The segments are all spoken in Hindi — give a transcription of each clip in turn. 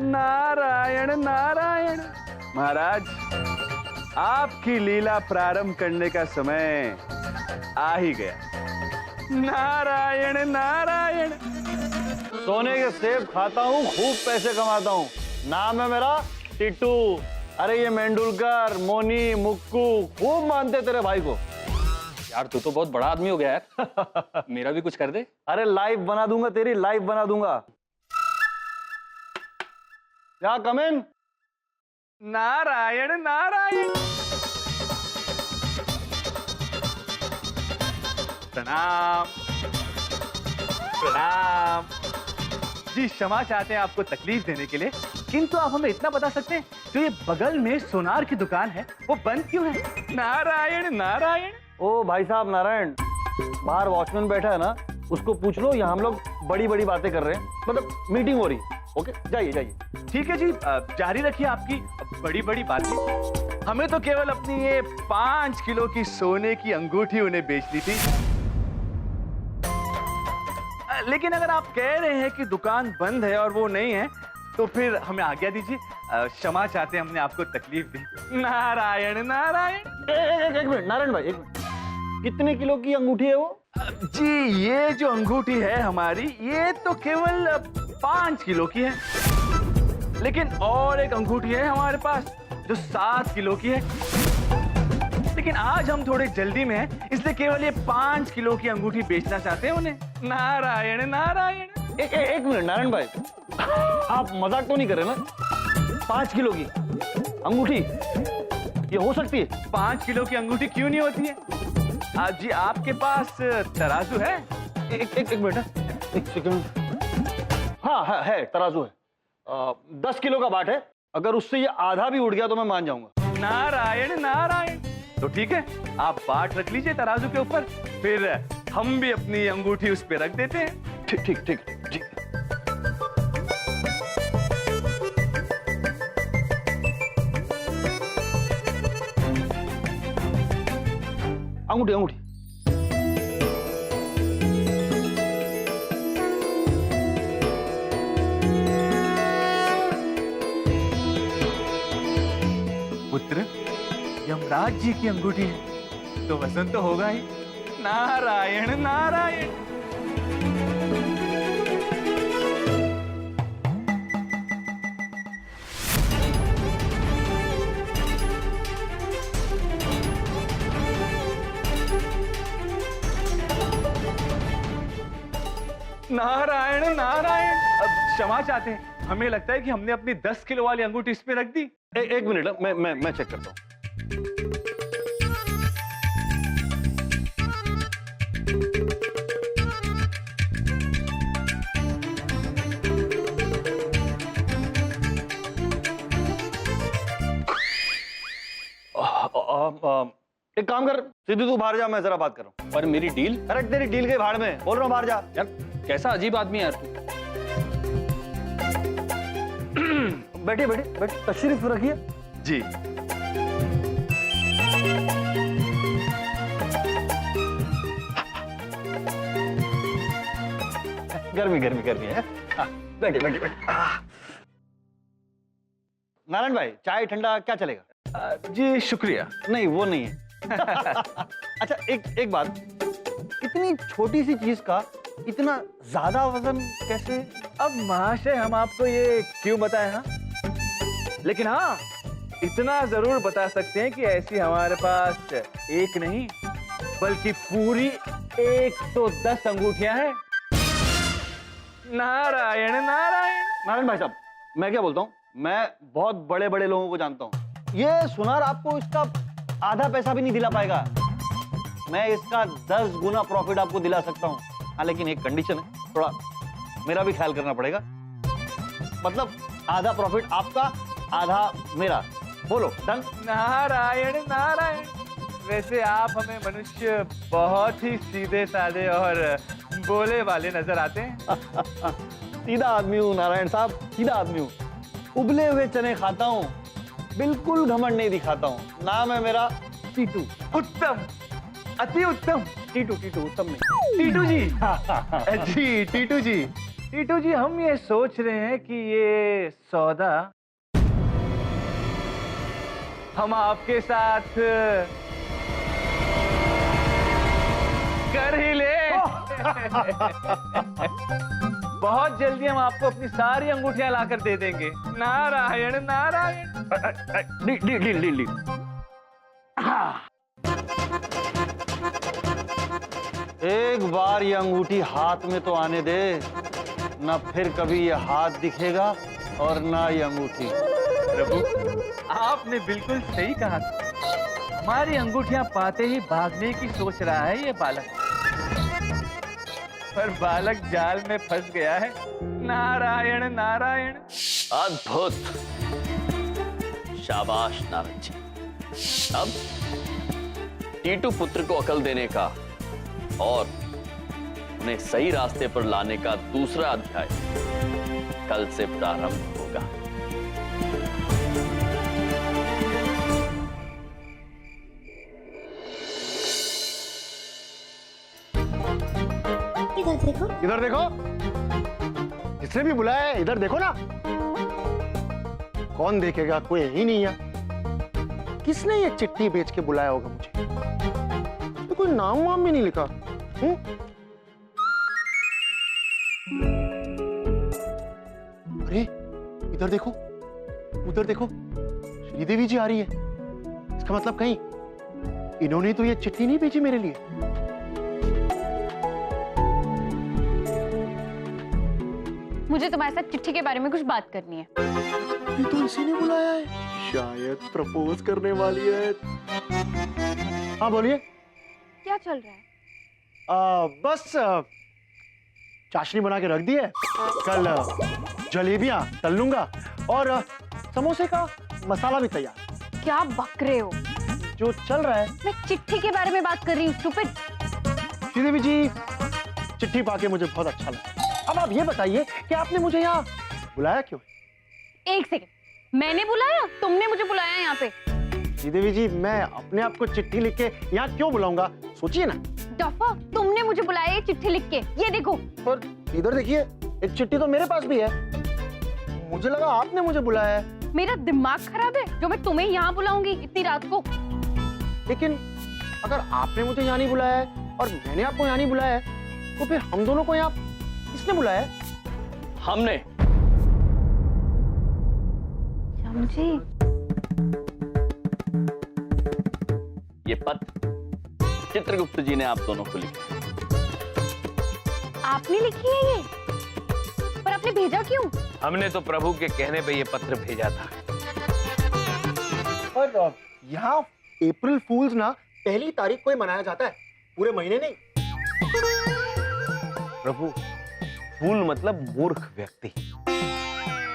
नारायण नारायण। महाराज, आपकी लीला प्रारंभ करने का समय आ ही गया। नारायण नारायण। सोने के सेब खाता हूँ, खूब पैसे कमाता हूँ। नाम है मेरा टिट्टू। अरे ये मेंडुलकर, मोनी, मुक्कू खूब मानते तेरे भाई को। यार तू तो बहुत बड़ा आदमी हो गया यार। मेरा भी कुछ कर दे। अरे लाइव बना दूंगा, तेरी लाइव बना दूंगा। क्या कम इन? नारायण नारायण। प्रणाम प्रणाम। जी क्षमा चाहते हैं आपको तकलीफ देने के लिए, किंतु आप हमें इतना बता सकते हैं जो ये बगल में सोनार की दुकान है वो बंद क्यों है? नारायण नारायण। ओ भाई साहब नारायण, बाहर वॉचमैन बैठा है ना, उसको पूछ लो। यहाँ हम लोग बड़ी बड़ी बातें कर रहे हैं, मतलब मीटिंग हो रही है। ओके, जाइए जाइए। ठीक है जी, जारी रखिए आपकी बड़ी बड़ी बातें। हमें तो केवल अपनी ये 5 किलो की सोने की अंगूठी उन्हें बेचनी थी। लेकिन अगर आप कह रहे हैं कि दुकान बंद है और वो नहीं है, तो फिर हमें आज्ञा दीजिए। क्षमा चाहते हैं हमने आपको तकलीफ दी। नारायण नारायण। एक मिनट नारायण भाई, एक मिनट। कितने किलो की अंगूठी है वो? जी ये जो अंगूठी है हमारी, ये तो केवल 5 किलो की है। लेकिन और एक अंगूठी है हमारे पास जो 7 किलो की है। लेकिन आज हम थोड़े जल्दी में हैं, इसलिए केवल ये 5 किलो की अंगूठी बेचना चाहते हैं उन्हें। नारायण नारायण। एक मिनट नारायण भाई, आप मजाक तो नहीं कर रहे ना? 5 किलो की अंगूठी ये हो सकती है? 5 किलो की अंगूठी क्यों नहीं होती है? जी आपके पास तराजू है? एक मिनट, एक सेकंड। हाँ है, तराजू है। 10 किलो का बाट है। अगर उससे ये आधा भी उड़ गया तो मैं मान जाऊंगा। नारायण नारायण। तो ठीक है, आप बाट रख लीजिए तराजू के ऊपर, फिर हम भी अपनी अंगूठी उस पे रख देते हैं। ठीक ठीक ठीक ठीक। अंगूठी अंगूठी। पुत्र, यमराज जी की अंगूठी है तो वजन तो होगा ही। नारायण नारायण। नारायण नारायण। अब क्षमा चाहते हैं, हमें लगता है कि हमने अपनी 10 किलो वाली अंगूठी इस पे रख दी। एक मिनट, मैं चेक करता हूँ। एक काम कर, सीधे तू बाहर जा, मैं जरा बात कर रहा हूँ। पर मेरी डील? अरे तेरी डील के भाड़ में बोल रहा हूँ, बाहर जा। यार कैसा अजीब आदमी है यार तू। बैठिए बैठिए बैठिए, तशरीफ रखिए। जी गर्मी गर्मी गर्मी है। बैठिए बैठिए बैठिए। नारायण भाई, चाय ठंडा क्या चलेगा? जी शुक्रिया। नहीं वो नहीं है। अच्छा एक बात, इतनी छोटी सी चीज का इतना ज्यादा वजन कैसे? अब महाशय हम आपको ये क्यों बताएं? हाँ, लेकिन हाँ इतना जरूर बता सकते हैं कि ऐसी हमारे पास एक नहीं बल्कि पूरी 110 अंगूठियां हैं। नारायण नारायण। नारायण भाई साहब, मैं क्या बोलता हूँ, मैं बहुत बड़े बड़े लोगों को जानता हूँ। ये सुनार आपको इसका आधा पैसा भी नहीं दिला पाएगा। मैं इसका 10 गुना प्रॉफिट आपको दिला सकता हूँ। हाँ लेकिन एक कंडीशन है, थोड़ा मेरा भी ख्याल करना पड़ेगा। मतलब आधा प्रॉफिट आपका, आधा मेरा। बोलो डन? नारायण नारायण। वैसे आप हमें मनुष्य बहुत ही सीधे साधे और बोले वाले नजर आते हैं। सीधा आदमी हूँ नारायण साहब, सीधा आदमी हूँ। उबले हुए चने खाता हूँ, बिल्कुल घमंड नहीं दिखाता हूँ। नाम है मेरा टीटू। उत्तम, अति उत्तम। टीटू टीटू, उत्तम नहीं। टीटू जी। जी टीटू जी, टीटू जी, हम ये सोच रहे हैं कि ये सौदा हम आपके साथ कर ही ले। बहुत जल्दी हम आपको अपनी सारी अंगूठियां लाकर दे देंगे। नारायण नारायण। ली। एक बार ये अंगूठी हाथ में तो आने दे, ना फिर कभी ये हाथ दिखेगा और ना ये अंगूठी। प्रभु, आपने बिल्कुल सही कहा था। हमारी अंगूठियां पाते ही भागने की सोच रहा है ये बालक, पर बालक जाल में फंस गया है। नारायण नारायण। अद्भुत, शाबाश नारद जी। अब टीटू पुत्र को अकल देने का और उन्हें सही रास्ते पर लाने का दूसरा अध्याय कल से प्रारंभ होगा। इधर देखो। इधर देखो, जिसने भी बुलाया है इधर देखो ना। कौन देखेगा, कोई ही नहीं है। किसने ये चिट्ठी बेच के बुलाया होगा मुझे? तो कोई नाम वाम भी नहीं लिखा। अरे इधर देखो, उधर देखो, श्रीदेवी जी आ रही है। इसका मतलब कहीं इन्होंने तो ये चिट्ठी नहीं भेजी मेरे लिए। मुझे तुम्हारे साथ चिट्ठी के बारे में कुछ बात करनी है। ये तो इसी ने बुलाया है, शायद प्रपोज करने वाली है। हाँ बोलिए। क्या चल रहा है? बस चाशनी बना के रख दी है। कल जलेबियां तल लूंगा और समोसे का मसाला भी तैयार। क्या बक रहे हो? जो चल रहा है। मैं चिट्ठी के बारे में बात कर रही हूँ, स्टूपिड। श्रीदेवी जी, चिट्ठी पाके मुझे बहुत अच्छा लगा। अब आप ये बताइए कि आपने मुझे यहाँ बुलाया क्यों? एक सेकंड, मैंने बुलाया? तुमने मुझे बुलाया यहाँ पे? श्रीदेवी जी, मैं अपने आप को चिट्ठी लिख के यहाँ क्यों बुलाऊंगा, सोचिए ना। दफा, तुमने मुझे बुलाया ये चिट्ठी लिख के। ये देखो। पर इधर देखिए, एक चिट्ठी तो मेरे पास भी है। मुझे लगा आपने मुझे बुलाया है। मेरा दिमाग खराब है जो मैं तुम्हें यहाँ बुलाऊंगी इतनी रात को? लेकिन अगर आपने मुझे यहाँ नहीं बुलाया है और मैंने आपको यहाँ नहीं बुलाया है, तो फिर हम दोनों को यहाँ किसने बुलाया है? हमने। समझी? ये पत्र चित्रगुप्त जी ने आप दोनों को लिखा। आपने लिखी है ये? पर आपने भेजा क्यों? हमने तो प्रभु के कहने पे ये पत्र भेजा था। और यहाँ अप्रैल फूल्स ना पहली तारीख को ही मनाया जाता है, पूरे महीने नहीं। प्रभु, फूल मतलब मूर्ख व्यक्ति।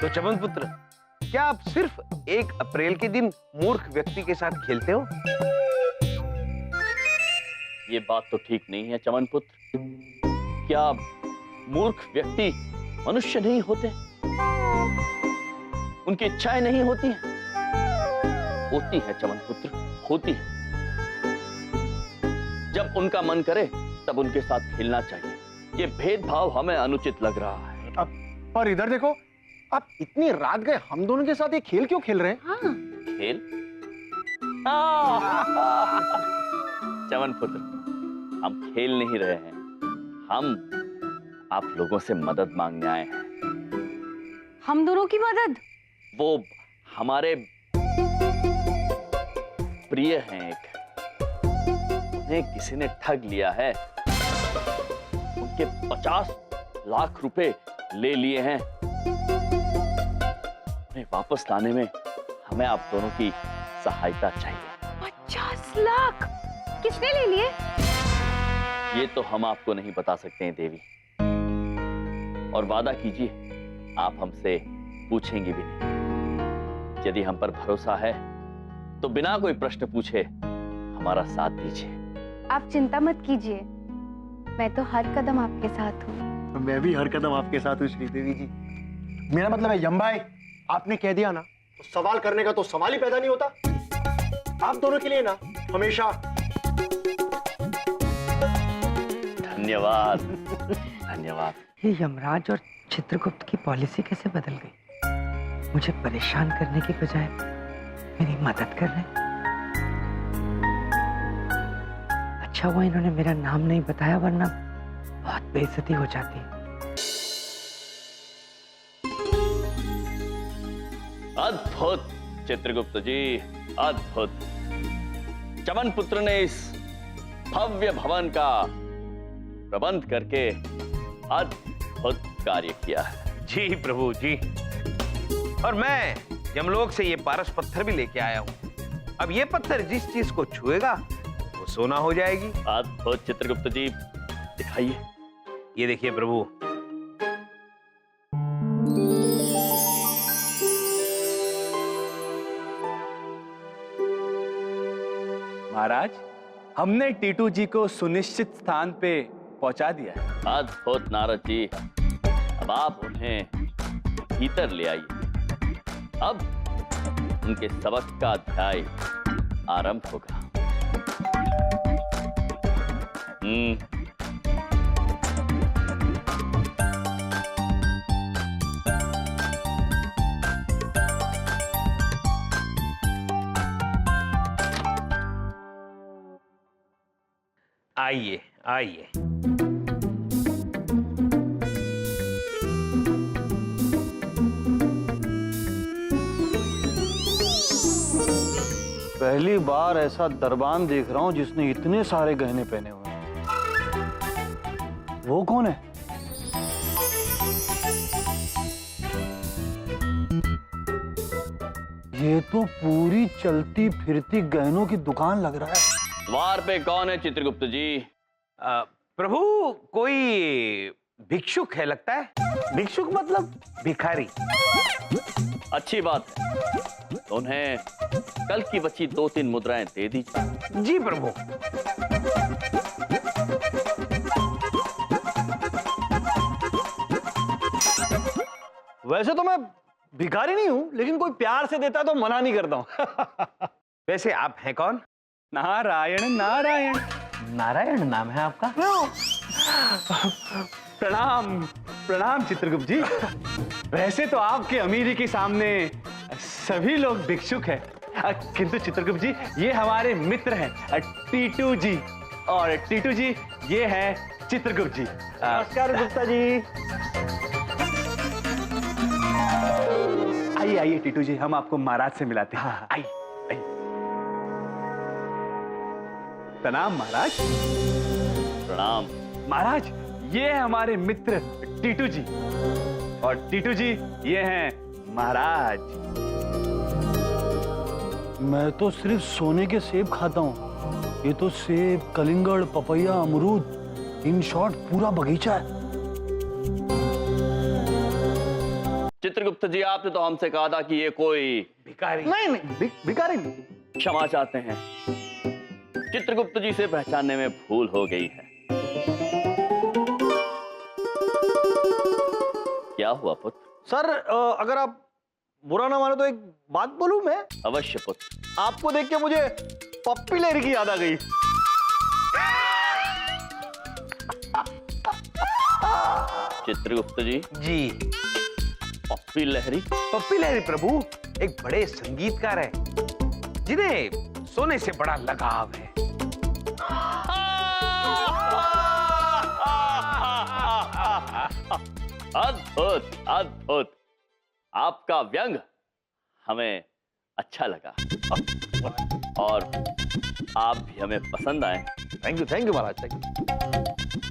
तो चमन पुत्र, क्या आप सिर्फ 1 अप्रैल के दिन मूर्ख व्यक्ति के साथ खेलते हो? ये बात तो ठीक नहीं है चमन पुत्र। क्या मूर्ख व्यक्ति मनुष्य नहीं होते? उनकी इच्छाएं नहीं होती हैं? होती है चमन पुत्र, होती है। जब उनका मन करे तब उनके साथ खेलना चाहिए। ये भेदभाव हमें अनुचित लग रहा है। पर इधर देखो, आप इतनी रात गए हम दोनों के साथ ये खेल क्यों खेल रहे हैं? हाँ। खेल? चमन पुत्र, हम खेल नहीं रहे हैं। हम आप लोगों से मदद मांगने आए हैं। हम दोनों की मदद? वो हमारे प्रिय हैं एक, उन्हें किसी ने ठग लिया है। उनके 50 लाख रुपए ले लिए हैं। उन्हें वापस लाने में हमें आप दोनों की सहायता चाहिए। 50 लाख? किसने ले लिए? ये तो हम आपको नहीं बता सकते हैं देवी, और वादा कीजिए आप हमसे पूछेंगे भी नहीं। यदि हम पर भरोसा है तो बिना कोई प्रश्न पूछे हमारा साथ दीजिए। आप चिंता मत कीजिए, मैं तो हर कदम आपके साथ हूँ। मैं भी हर कदम आपके साथ हूँ श्रीदेवी जी। मेरा मतलब है यमभाई, आपने कह दिया ना, तो सवाल करने का तो सवाल ही पैदा नहीं होता। आप दोनों के लिए ना हमेशा धन्यवाद। धन्यवाद। ये यमराज और चित्रगुप्त की पॉलिसी कैसे बदल गई? मुझे परेशान करने की बजाय मेरी मदद कर रहे। अच्छा हुआ इन्होंने मेरा नाम नहीं बताया, वरना बहुत बेइज्जती हो जाती। अद्भुत चित्रगुप्त जी, अद्भुत। चमन पुत्र ने इस भव्य भवन का प्रबंध करके अद्भुत कार्य किया है। जी प्रभु जी। और मैं यमलोक से ये पारस पत्थर भी लेके आया हूं। अब ये पत्थर जिस चीज को छुएगा वो सोना हो जाएगी। अद्भुत चित्रगुप्त जी, दिखाइए। ये देखिए प्रभु। महाराज, हमने टीटू जी को सुनिश्चित स्थान पे पहुंचा दिया है। अद्भुत नारद जी। अब आप उन्हें भीतर ले आइए। अब उनके सबक का अध्याय आरंभ होगा। आइए आइए। पहली बार ऐसा दरबान देख रहा हूं जिसने इतने सारे गहने पहने हुए हैं। वो कौन है? ये तो पूरी चलती फिरती गहनों की दुकान लग रहा है। द्वार पे कौन है चित्रगुप्त जी? प्रभु, कोई भिक्षुक है लगता है। भिक्षुक मतलब? भिखारी। अच्छी बात है, तो उन्हें कल की बची 2-3 मुद्राएं दे दीजिए। जी प्रभु। वैसे तो मैं भिखारी नहीं हूं, लेकिन कोई प्यार से देता है तो मना नहीं करता हूं। वैसे आप हैं कौन? नारायण नारायण। नारायण नाम है आपका? प्रणाम प्रणाम चित्रगुप्त जी। वैसे तो आपके अमीरी के सामने सभी लोग भिक्षुक हैं, किंतु चित्रगुप्त जी ये हमारे मित्र हैं टीटू जी, और टीटू जी ये हैं चित्रगुप्त जी। नमस्कार गुप्ता जी। आइए आइए टीटू जी, हम आपको महाराज से मिलाते हैं। आइए आइए। प्रणाम महाराज। प्रणाम। महाराज, ये है हमारे मित्र टीटू जी, और टीटू जी ये हैं महाराज। मैं तो सिर्फ सोने के सेब खाता हूँ, ये तो सेब, कलिंगड़, पपैया, अमरूद, इन शॉर्ट पूरा बगीचा है। चित्रगुप्त जी, आपने तो हमसे कहा था कि ये कोई भिखारी। नहीं, भिखारी नहीं। क्षमा चाहते हैं, चित्रगुप्त जी से पहचानने में भूल हो गई है। क्या हुआ पुत्र? सर, अगर आप बुरा ना मानो तो एक बात बोलूं मैं? अवश्य पुत्र। आपको देख के मुझे पप्पी लहरी की याद आ गई। चित्रगुप्त जी? जी। पप्पी लहरी? पप्पी लहरी प्रभु एक बड़े संगीतकार है जिन्हें सोने से बड़ा लगाव है। अद्भुत अद्भुत, आपका व्यंग हमें अच्छा लगा, और आप भी हमें पसंद आए। Thank you Maharaj, thank you.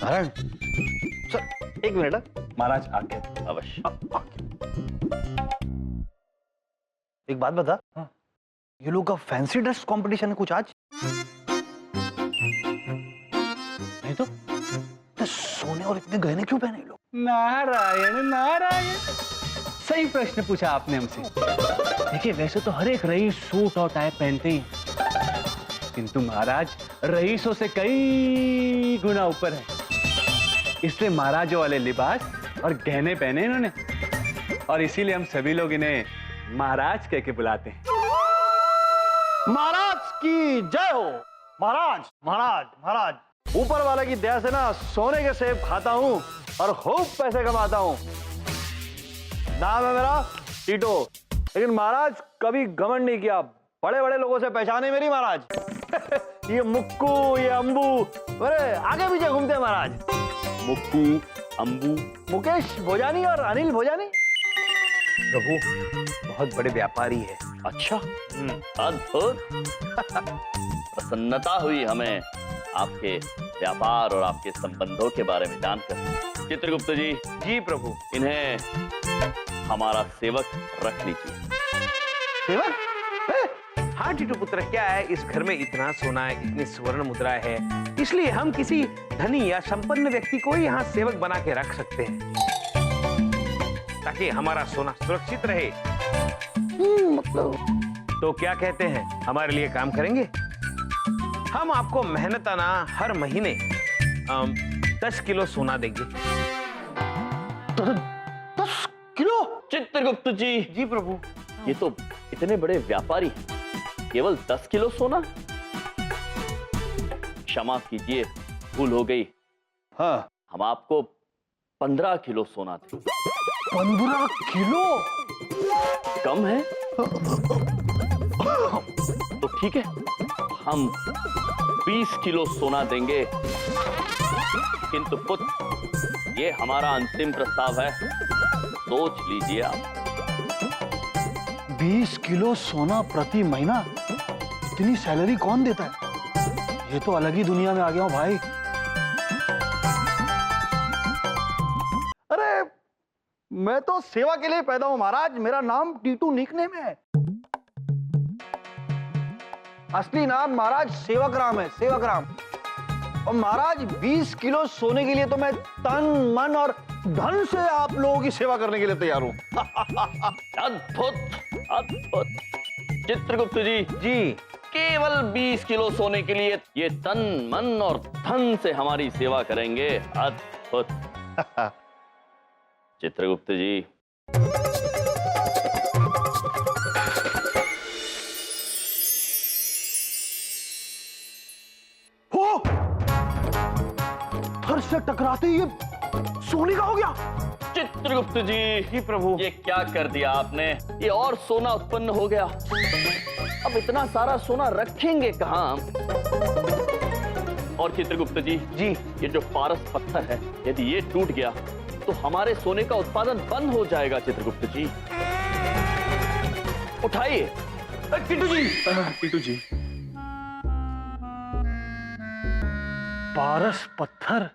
Narayan sir, एक मिनट। महाराज आके। अवश्य। एक बात बता, ये लोग का फैंसी ड्रेस कंपटीशन है कुछ आज? नहीं तो सोने और इतने गहने क्यों पहने लोग? नारायण नारायण, सही प्रश्न पूछा आपने हमसे। देखिए, वैसे तो हर एक रईस सूट और टाई पहनते ही, किंतु महाराज रईसों से कई गुना ऊपर है, इसलिए महाराजों वाले लिबास और गहने पहने इन्होंने, और इसीलिए हम सभी लोग इन्हें महाराज कह के बुलाते हैं। महाराज की जय हो। महाराज महाराज महाराज, ऊपर वाले की दया से ना सोने के सेब खाता हूँ और खूब पैसे कमाता हूँ। नाम है मेरा टीटो, लेकिन महाराज कभी घमंड नहीं किया। बड़े बड़े लोगों से पहचान है मेरी महाराज। ये मुक्कू, ये अंबू, अरे आगे पीछे घूमते हैं महाराज। मुक्कू, अंबू, मुकेश भोजानी और अनिल भोजानी। प्रभु बहुत बड़े व्यापारी है। अच्छा, अद्भुत। प्रसन्नता हुई हमें आपके व्यापार और आपके संबंधों के बारे में जानकर। चित्रगुप्त जी, जी प्रभु। इन्हें हमारा सेवक रख लीजिए। सेवक? हाँ टीटू पुत्र, क्या है, इस घर में इतना सोना है, इतनी स्वर्ण मुद्रा है, इसलिए हम किसी धनी या संपन्न व्यक्ति को यहाँ सेवक बना के रख सकते हैं, ताकि हमारा सोना सुरक्षित रहे। मतलब तो क्या कहते हैं, हमारे लिए काम करेंगे? हम आपको मेहनताना हर महीने 10 किलो सोना देंगे। 10 किलो? चित्रगुप्त जी, जी प्रभु। ये तो इतने बड़े व्यापारी, केवल 10 किलो सोना? क्षमा कीजिए, भूल हो गई। हाँ, हम आपको 15 किलो सोना दें। 15 किलो? कम है? तो ठीक है, हम 20 किलो सोना देंगे। किंतु पुत्र, ये हमारा अंतिम प्रस्ताव है, सोच लीजिए आप। 20 किलो सोना प्रति महीना? इतनी सैलरी कौन देता है? ये तो अलग ही दुनिया में आ गया हूं भाई। अरे मैं तो सेवा के लिए पैदा हूं महाराज, मेरा नाम टीटू निकनेम है। असली नाम महाराज सेवकराम है, सेवकराम। और महाराज 20 किलो सोने के लिए तो मैं तन मन और धन से आप लोगों की सेवा करने के लिए तैयार हूं। अद्भुत, अद्भुत। चित्रगुप्त जी, जी केवल 20 किलो सोने के लिए ये तन मन और धन से हमारी सेवा करेंगे। अद्भुत। चित्रगुप्त जी, हो! थर से टकराते ही ये सोने का हो गया। चित्रगुप्त जी, जी प्रभु। ये क्या कर दिया आपने? ये और सोना उत्पन्न हो गया। अब इतना सारा सोना रखेंगे कहां? और चित्रगुप्त जी, जी ये जो पारस पत्थर है, यदि ये टूट गया तो हमारे सोने का उत्पादन बंद हो जाएगा। चित्रगुप्त जी, उठाइए। टीटू जी, टीटू जी। पारस पत्थर,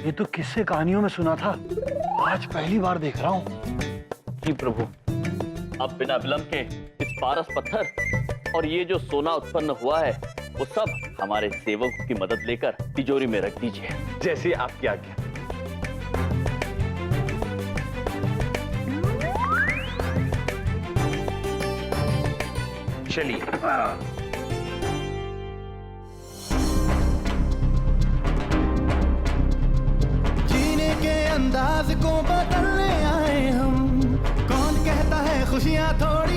ये तो किस्से कहानियों में सुना था, आज पहली बार देख रहा हूं। जी प्रभु। अब बिना विलंब के इस पारस पत्थर और ये जो सोना उत्पन्न हुआ है, वो सब हमारे सेवकों की मदद लेकर तिजोरी में रख दीजिए। जैसे आपकी आज्ञा। चलिए। जीने के अंदाज को बदलने आए हम, कौन कहता है खुशियां थोड़ी